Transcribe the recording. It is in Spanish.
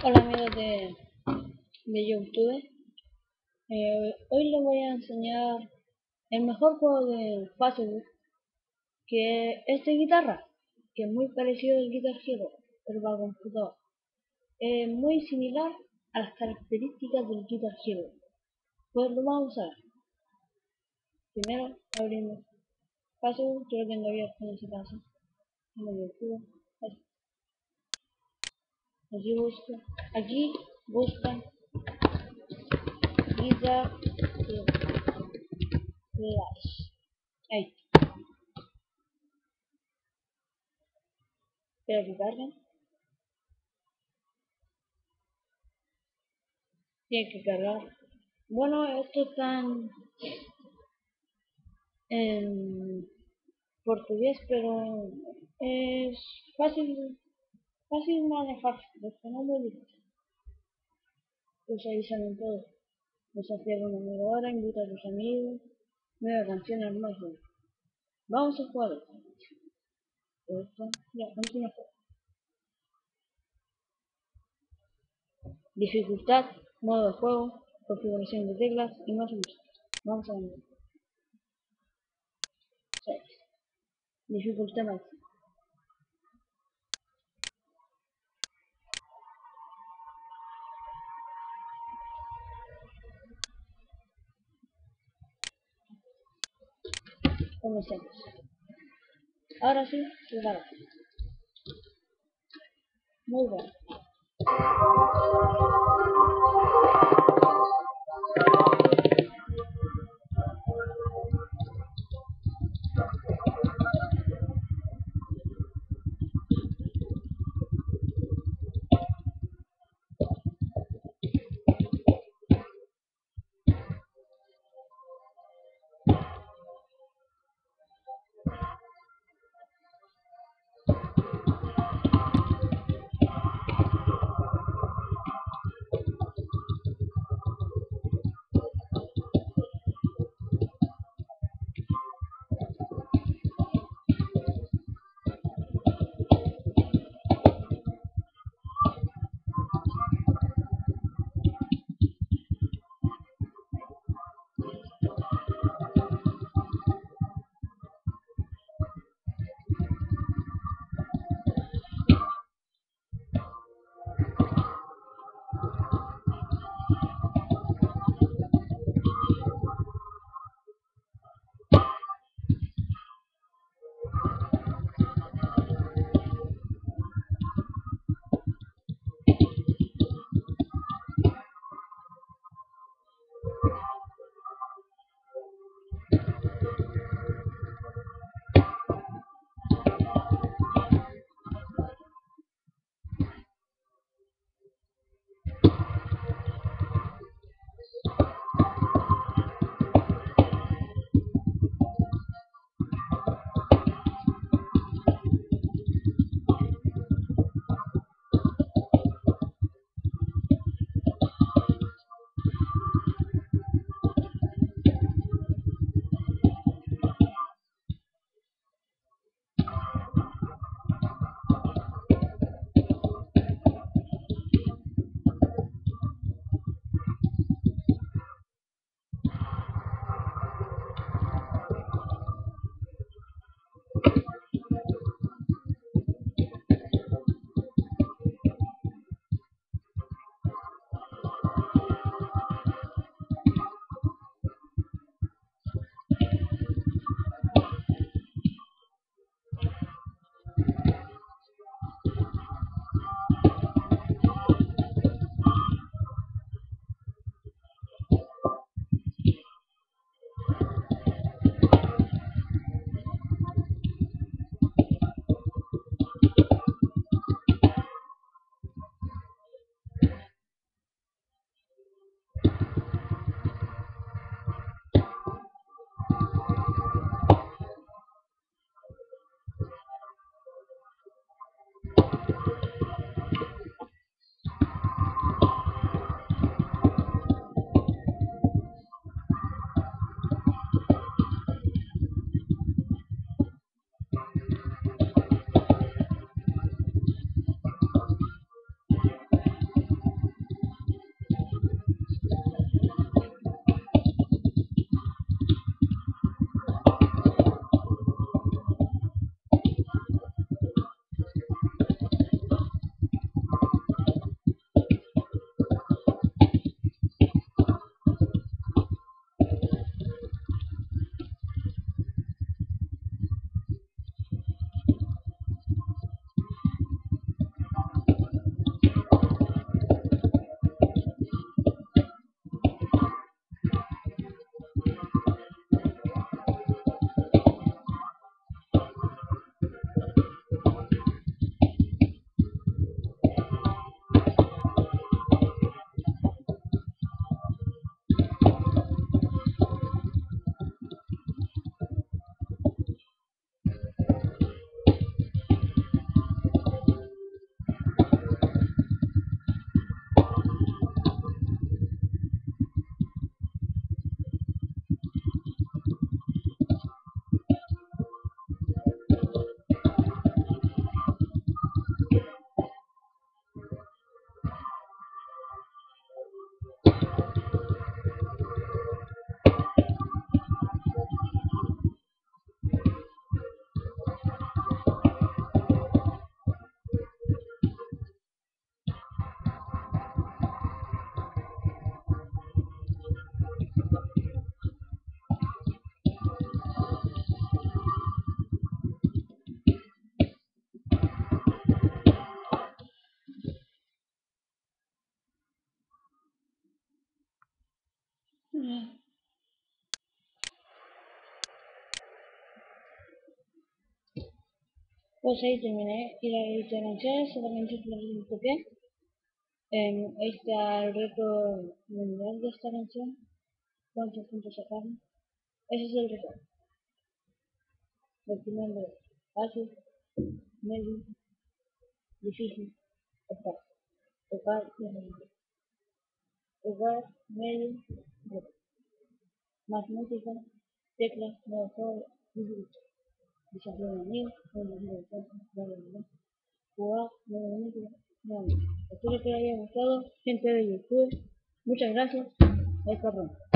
Hola amigos de YouTube. Hoy les voy a enseñar el mejor juego de Facebook, que es de guitarra, que es muy parecido al Guitar Hero, pero para computador. Es muy similar a las características del Guitar Hero. Pues lo vamos a ver. Primero abrimos Facebook, yo lo tengo abierto en ese caso. En el YouTube. Aquí busco. Aquí buscan Guitar Flash. Ahí. Espero que carguen. Tiene que cargar. Bueno, esto está en portugués, pero es fácil manejar, esto no es muy difícil. Pues ahí salen todos. Desafía con una amigo ahora, invita a tus amigos, nueva canción al más bueno. Vamos a jugar esto. Ya, continúa. Dificultad, modo de juego, configuración de teclas y más música. Vamos a ver. 6. Dificultad máxima. Comencemos. Ahora sí, jugar. Muy bueno. Pues ahí terminé. Y la lista de canciones solamente es lo toqué. Ahí está el reto mundial de esta canción. ¿Cuántos puntos sacaron? Ese es el reto. El primer nivel. Fácil, medio, difícil, tocar. Tocar y arreglar. Tocar, medio, reto. Más música, teclas, modo juego, difícil. Desafío de amigos, jugar, nueva música, nueva música. Espero que les haya gustado, gente de YouTube. Muchas gracias. Hasta pronto.